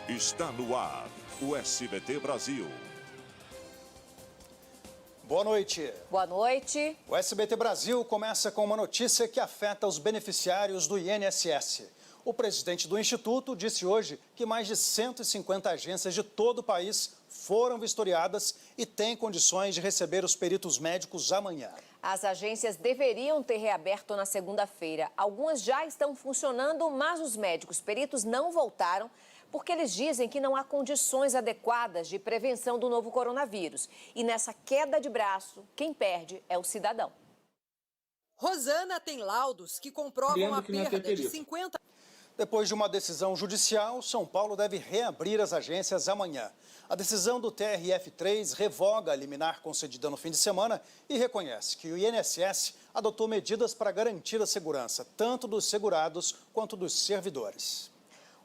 Está no ar o SBT Brasil. Boa noite. Boa noite. O SBT Brasil começa com uma notícia que afeta os beneficiários do INSS. O presidente do Instituto disse hoje que mais de 150 agências de todo o país foram vistoriadas e têm condições de receber os peritos médicos amanhã. As agências deveriam ter reaberto na segunda-feira. Algumas já estão funcionando, mas os médicos peritos não voltaram porque eles dizem que não há condições adequadas de prevenção do novo coronavírus. E nessa queda de braço, quem perde é o cidadão. Rosana tem laudos que comprovam a perda de 50... Depois de uma decisão judicial, São Paulo deve reabrir as agências amanhã. A decisão do TRF3 revoga a liminar concedida no fim de semana e reconhece que o INSS adotou medidas para garantir a segurança, tanto dos segurados quanto dos servidores.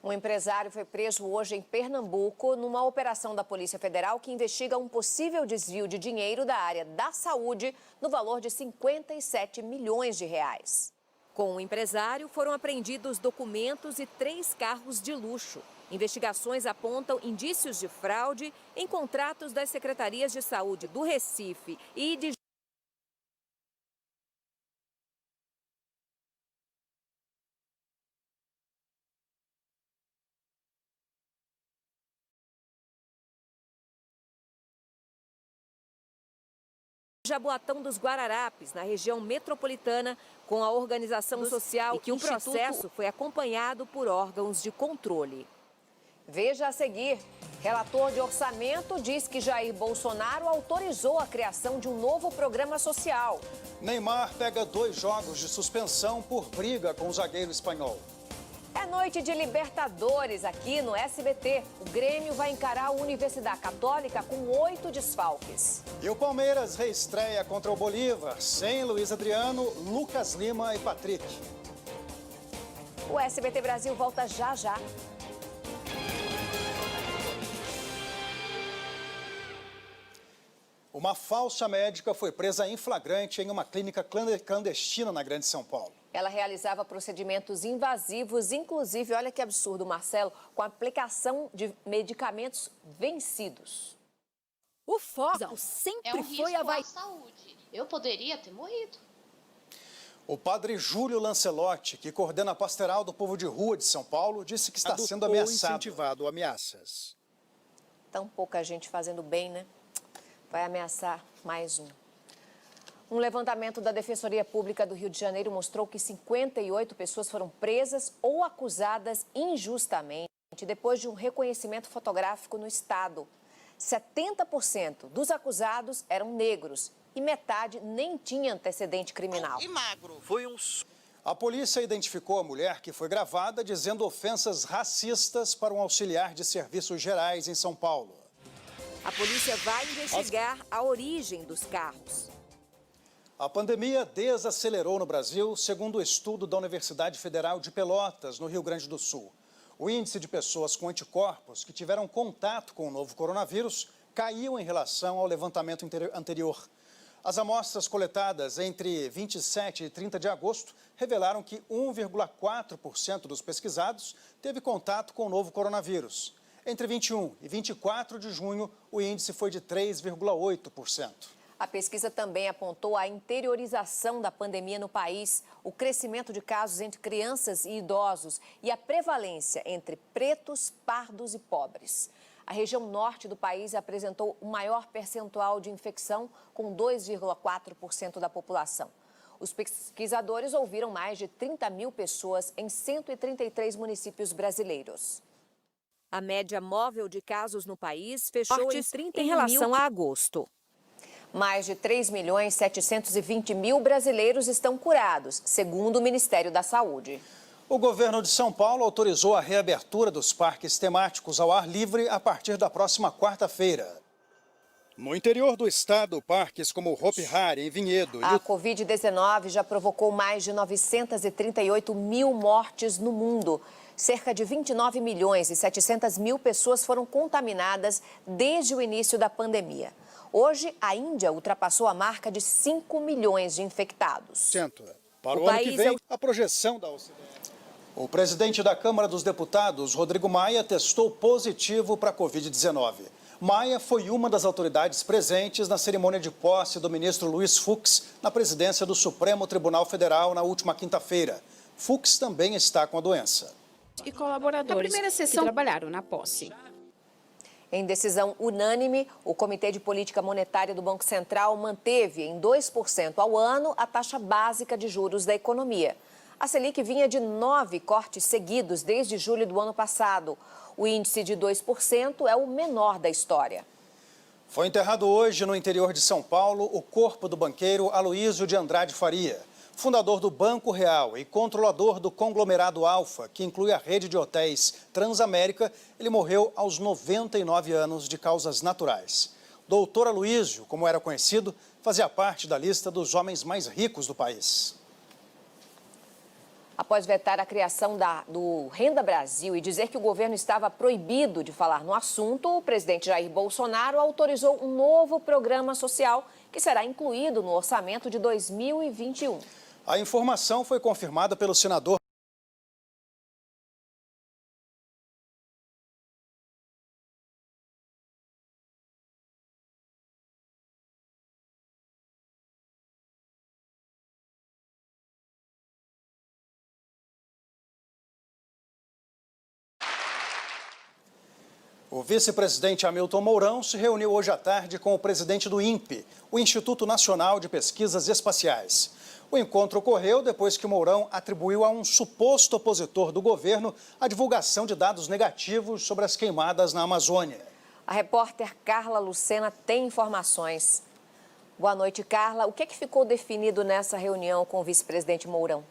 Um empresário foi preso hoje em Pernambuco numa operação da Polícia Federal que investiga um possível desvio de dinheiro da área da saúde no valor de 57 milhões de reais. Com o empresário, foram apreendidos documentos e 3 carros de luxo. Investigações apontam indícios de fraude em contratos das secretarias de saúde do Recife e de Jaboatão dos Guararapes, na região metropolitana, com a organização social e que o processo foi acompanhado por órgãos de controle. Veja a seguir. Relator de orçamento diz que Jair Bolsonaro autorizou a criação de um novo programa social. Neymar pega 2 jogos de suspensão por briga com o zagueiro espanhol. É noite de Libertadores aqui no SBT. O Grêmio vai encarar a Universidade Católica com 8 desfalques. E o Palmeiras reestreia contra o Bolívar, sem Luiz Adriano, Lucas Lima e Patrick. O SBT Brasil volta já já. Uma falsa médica foi presa em flagrante em uma clínica clandestina na Grande São Paulo. Ela realizava procedimentos invasivos, inclusive, olha que absurdo, Marcelo, com a aplicação de medicamentos vencidos. O foco sempre foi a saúde. Eu poderia ter morrido. O padre Júlio Lancelotti, que coordena a Pastoral do Povo de Rua de São Paulo, disse que está sendo ameaçado. Incentivado ameaças. Tão pouca gente fazendo bem, né? Vai ameaçar mais um. Um levantamento da Defensoria Pública do Rio de Janeiro mostrou que 58 pessoas foram presas ou acusadas injustamente depois de um reconhecimento fotográfico no estado. 70% dos acusados eram negros e metade nem tinha antecedente criminal. E magro. A polícia identificou a mulher que foi gravada dizendo ofensas racistas para um auxiliar de serviços gerais em São Paulo. A polícia vai investigar a origem dos carros. A pandemia desacelerou no Brasil, segundo o estudo da Universidade Federal de Pelotas, no Rio Grande do Sul. O índice de pessoas com anticorpos que tiveram contato com o novo coronavírus caiu em relação ao levantamento anterior. As amostras coletadas entre 27 e 30 de agosto revelaram que 1,4% dos pesquisados teve contato com o novo coronavírus. Entre 21 e 24 de junho, o índice foi de 3,8%. A pesquisa também apontou a interiorização da pandemia no país, o crescimento de casos entre crianças e idosos e a prevalência entre pretos, pardos e pobres. A região norte do país apresentou o maior percentual de infecção, com 2,4% da população. Os pesquisadores ouviram mais de 30 mil pessoas em 133 municípios brasileiros. A média móvel de casos no país fechou em 31 em relação a agosto. Mais de 3.720.000 brasileiros estão curados, segundo o Ministério da Saúde. O governo de São Paulo autorizou a reabertura dos parques temáticos ao ar livre a partir da próxima quarta-feira. No interior do estado, parques como Hopi Hari, em Vinhedo... A Covid-19 já provocou mais de 938 mil mortes no mundo. Cerca de 29 milhões e 700 mil pessoas foram contaminadas desde o início da pandemia. Hoje, a Índia ultrapassou a marca de 5 milhões de infectados. Para o ano que vem, a projeção da OCDE. O presidente da Câmara dos Deputados, Rodrigo Maia, testou positivo para a Covid-19. Maia foi uma das autoridades presentes na cerimônia de posse do ministro Luiz Fux na presidência do Supremo Tribunal Federal na última quinta-feira. Fux também está com a doença. E colaboradores que trabalharam na posse. Em decisão unânime, o Comitê de Política Monetária do Banco Central manteve em 2% ao ano a taxa básica de juros da economia. A Selic vinha de 9 cortes seguidos desde julho do ano passado. O índice de 2% é o menor da história. Foi enterrado hoje no interior de São Paulo o corpo do banqueiro Aloísio de Andrade Faria, fundador do Banco Real e controlador do conglomerado Alfa, que inclui a rede de hotéis Transamérica. Ele morreu aos 99 anos de causas naturais. Doutor Aloísio, como era conhecido, fazia parte da lista dos homens mais ricos do país. Após vetar a criação do Renda Brasil e dizer que o governo estava proibido de falar no assunto, o presidente Jair Bolsonaro autorizou um novo programa social que será incluído no orçamento de 2021. A informação foi confirmada pelo senador O vice-presidente Hamilton Mourão se reuniu hoje à tarde com o presidente do INPE, o Instituto Nacional de Pesquisas Espaciais. O encontro ocorreu depois que Mourão atribuiu a um suposto opositor do governo a divulgação de dados negativos sobre as queimadas na Amazônia. A repórter Carla Lucena tem informações. Boa noite, Carla. O que ficou definido nessa reunião com o vice-presidente Mourão?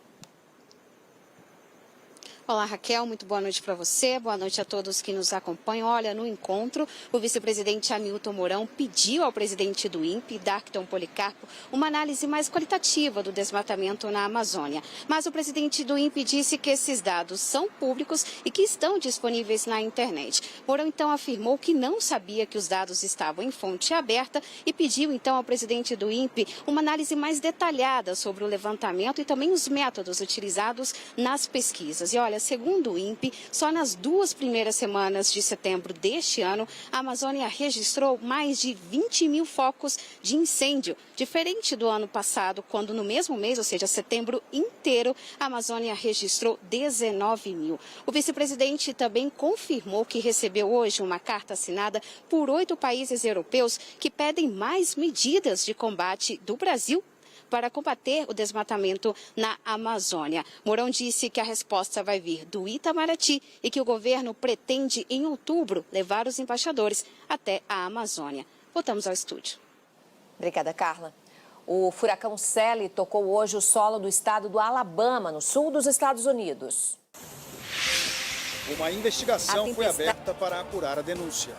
Olá, Raquel, muito boa noite para você, boa noite a todos que nos acompanham. Olha, no encontro, o vice-presidente Hamilton Mourão pediu ao presidente do INPE, Darkton Policarpo, uma análise mais qualitativa do desmatamento na Amazônia. Mas o presidente do INPE disse que esses dados são públicos e que estão disponíveis na internet. Mourão, então, afirmou que não sabia que os dados estavam em fonte aberta e pediu, então, ao presidente do INPE uma análise mais detalhada sobre o levantamento e também os métodos utilizados nas pesquisas. E, olha, segundo o INPE, só nas 2 primeiras semanas de setembro deste ano, a Amazônia registrou mais de 20 mil focos de incêndio, diferente do ano passado, quando no mesmo mês, ou seja, setembro inteiro, a Amazônia registrou 19 mil. O vice-presidente também confirmou que recebeu hoje uma carta assinada por 8 países europeus que pedem mais medidas de combate do Brasil para combater o desmatamento na Amazônia. Mourão disse que a resposta vai vir do Itamaraty e que o governo pretende, em outubro, levar os embaixadores até a Amazônia. Voltamos ao estúdio. Obrigada, Carla. O furacão Sally tocou hoje o solo do estado do Alabama, no sul dos Estados Unidos. Uma investigação foi aberta para apurar a denúncia.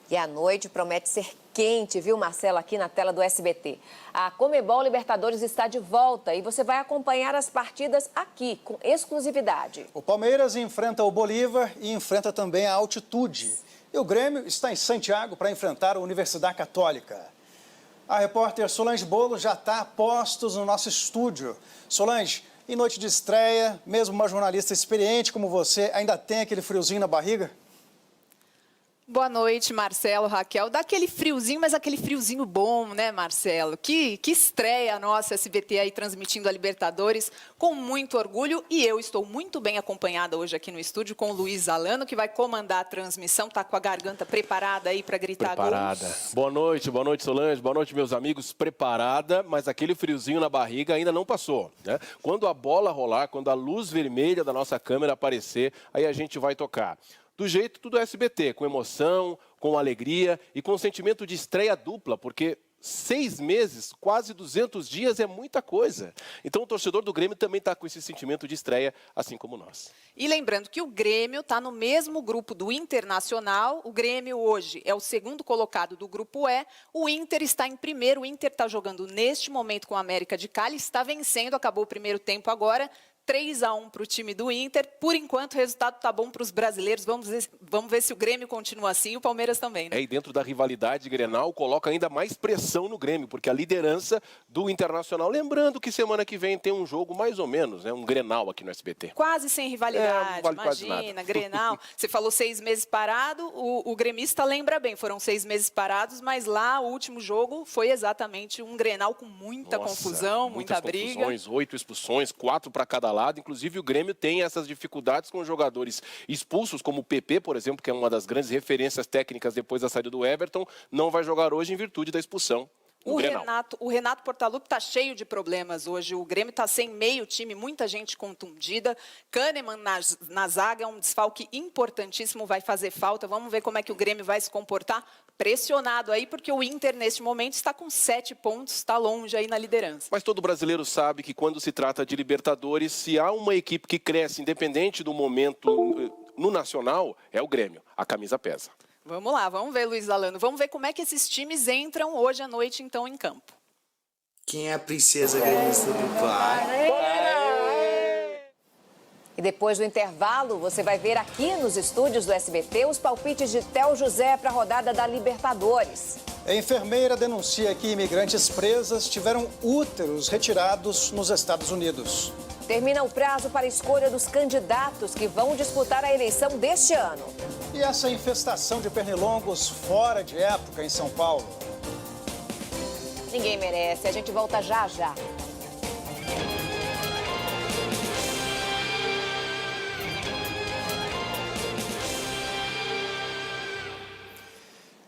E a noite promete ser quente, viu, Marcelo, aqui na tela do SBT. A Conmebol Libertadores está de volta e você vai acompanhar as partidas aqui, com exclusividade. O Palmeiras enfrenta o Bolívar e enfrenta também a altitude. E o Grêmio está em Santiago para enfrentar a Universidade Católica. A repórter Solange Bolo já está a postos no nosso estúdio. Solange, em noite de estreia, mesmo uma jornalista experiente como você, ainda tem aquele friozinho na barriga? Boa noite, Marcelo, Raquel. Dá aquele friozinho, mas aquele friozinho bom, né, Marcelo? Que estreia a nossa SBT aí transmitindo a Libertadores com muito orgulho. E eu estou muito bem acompanhada hoje aqui no estúdio com o Luiz Alano, que vai comandar a transmissão. Está com a garganta preparada aí para gritar preparada. Gols. Boa noite, Solange. Boa noite, meus amigos. Preparada, mas aquele friozinho na barriga ainda não passou, né? Quando a bola rolar, quando a luz vermelha da nossa câmera aparecer, aí a gente vai tocar. Do jeito tudo SBT, com emoção, com alegria e com sentimento de estreia dupla, porque 6 meses, quase 200 dias é muita coisa. Então o torcedor do Grêmio também está com esse sentimento de estreia, assim como nós. E lembrando que o Grêmio está no mesmo grupo do Internacional. O Grêmio hoje é o segundo colocado do grupo E. O Inter está em primeiro. O Inter está jogando neste momento com o América de Cali. Está vencendo, acabou o primeiro tempo agora. 3-1 para o time do Inter. Por enquanto, o resultado está bom para os brasileiros. Vamos ver se o Grêmio continua assim e o Palmeiras também, né? E dentro da rivalidade Grenal, coloca ainda mais pressão no Grêmio, porque a liderança do Internacional. Lembrando que semana que vem tem um jogo mais ou menos, né? Um Grenal aqui no SBT. Quase sem rivalidade, não vale quase imagina, nada. Grenal. Você falou 6 meses parado, o gremista lembra bem, foram 6 meses parados, mas lá o último jogo foi exatamente um Grenal com muita confusão, muita briga. Confusões, 8 expulsões, 4 para cada lado. Inclusive, o Grêmio tem essas dificuldades com jogadores expulsos, como o PP, por exemplo, que é uma das grandes referências técnicas depois da saída do Everton, não vai jogar hoje em virtude da expulsão. O Renato Portaluppi está cheio de problemas hoje. O Grêmio está sem meio time, muita gente contundida. Kahneman na zaga é um desfalque importantíssimo, vai fazer falta. Vamos ver como é que o Grêmio vai se comportar. Pressionado aí, porque o Inter, neste momento, está com 7 pontos, está longe aí na liderança. Mas todo brasileiro sabe que quando se trata de Libertadores, se há uma equipe que cresce, independente do momento no Nacional, é o Grêmio. A camisa pesa. Vamos lá, vamos ver, Luiz Alano. Vamos ver como é que esses times entram hoje à noite, então, em campo. Quem é a princesa gremista do pai? E depois do intervalo, você vai ver aqui nos estúdios do SBT os palpites de Théo José para a rodada da Libertadores. A enfermeira denuncia que imigrantes presas tiveram úteros retirados nos Estados Unidos. Termina o prazo para a escolha dos candidatos que vão disputar a eleição deste ano. E essa infestação de pernilongos fora de época em São Paulo? Ninguém merece. A gente volta já já.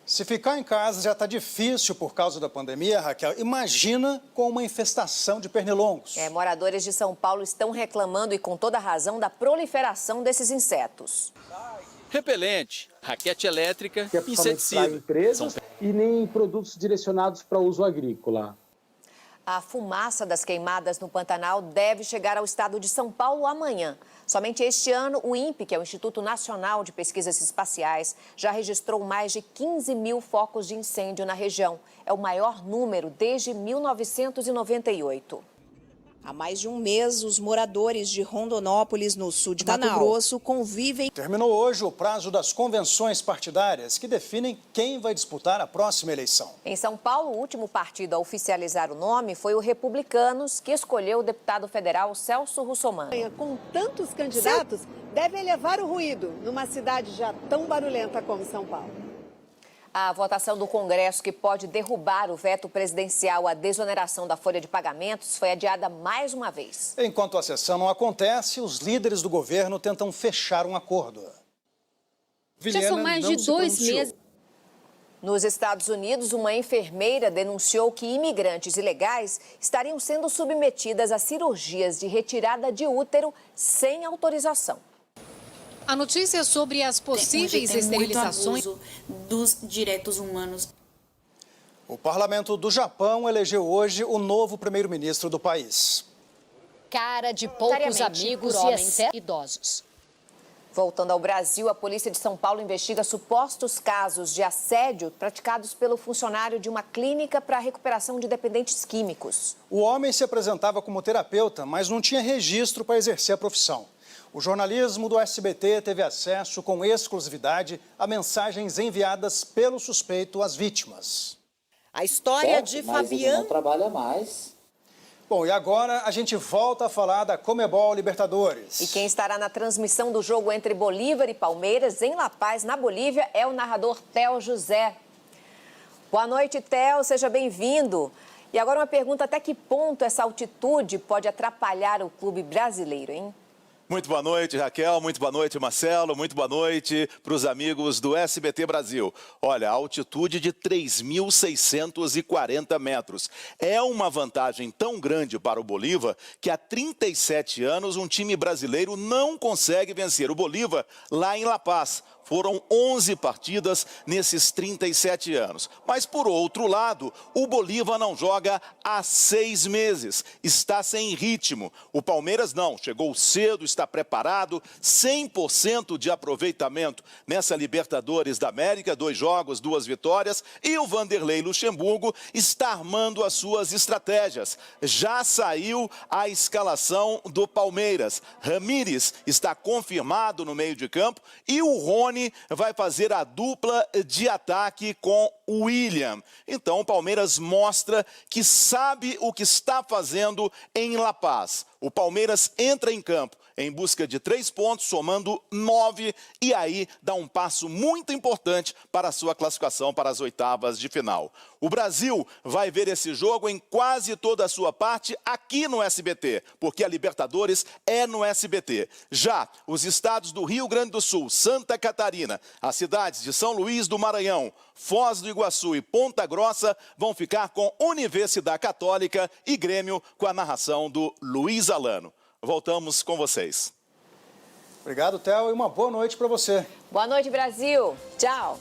Se ficar em casa já está difícil por causa da pandemia, Raquel, imagina com uma infestação de pernilongos. Moradores de São Paulo estão reclamando, e com toda razão, da proliferação desses insetos. Repelente, raquete elétrica, inseticida. Empresas e nem produtos direcionados para uso agrícola. A fumaça das queimadas no Pantanal deve chegar ao estado de São Paulo amanhã. Somente este ano, o INPE, que é o Instituto Nacional de Pesquisas Espaciais, já registrou mais de 15 mil focos de incêndio na região. É o maior número desde 1998. Há mais de um mês, os moradores de Rondonópolis, no sul de Mato Grosso, convivem... Terminou hoje o prazo das convenções partidárias, que definem quem vai disputar a próxima eleição. Em São Paulo, o último partido a oficializar o nome foi o Republicanos, que escolheu o deputado federal Celso Russomano. Com tantos candidatos, deve elevar o ruído numa cidade já tão barulhenta como São Paulo. A votação do Congresso, que pode derrubar o veto presidencial à desoneração da folha de pagamentos, foi adiada mais uma vez. Enquanto a sessão não acontece, os líderes do governo tentam fechar um acordo. Já são mais de 2 meses. Nos Estados Unidos, uma enfermeira denunciou que imigrantes ilegais estariam sendo submetidas a cirurgias de retirada de útero sem autorização. A notícia sobre as possíveis esterilizações dos direitos humanos. O parlamento do Japão elegeu hoje o novo primeiro-ministro do país. Cara de poucos amigos e idosos. Voltando ao Brasil, a polícia de São Paulo investiga supostos casos de assédio praticados pelo funcionário de uma clínica para a recuperação de dependentes químicos. O homem se apresentava como terapeuta, mas não tinha registro para exercer a profissão. O jornalismo do SBT teve acesso com exclusividade a mensagens enviadas pelo suspeito às vítimas. A história de Fabiano... não trabalha mais. Bom, e agora a gente volta a falar da Conmebol Libertadores. E quem estará na transmissão do jogo entre Bolívar e Palmeiras, em La Paz, na Bolívia, é o narrador Théo José. Boa noite, Théo, seja bem-vindo. E agora uma pergunta, até que ponto essa altitude pode atrapalhar o clube brasileiro, hein? Muito boa noite, Raquel. Muito boa noite, Marcelo. Muito boa noite para os amigos do SBT Brasil. Olha, a altitude de 3.640 metros. É uma vantagem tão grande para o Bolívar que há 37 anos um time brasileiro não consegue vencer o Bolívar lá em La Paz. Foram 11 partidas nesses 37 anos. Mas, por outro lado, o Bolívar não joga há 6 meses. Está sem ritmo. O Palmeiras não. Chegou cedo, está preparado, 100% de aproveitamento nessa Libertadores da América, 2 jogos, 2 vitórias, e o Vanderlei Luxemburgo está armando as suas estratégias. Já saiu a escalação do Palmeiras. Ramírez está confirmado no meio de campo e o Rony vai fazer a dupla de ataque com o William. Então o Palmeiras mostra que sabe o que está fazendo em La Paz. O Palmeiras entra em campo em busca de 3 pontos, somando 9, e aí dá um passo muito importante para a sua classificação para as oitavas de final. O Brasil vai ver esse jogo em quase toda a sua parte aqui no SBT, porque a Libertadores é no SBT. Já os estados do Rio Grande do Sul, Santa Catarina, as cidades de São Luís do Maranhão, Foz do Iguaçu e Ponta Grossa vão ficar com Universidade Católica e Grêmio com a narração do Luiz Alano. Voltamos com vocês. Obrigado, Theo, e uma boa noite para você. Boa noite, Brasil. Tchau.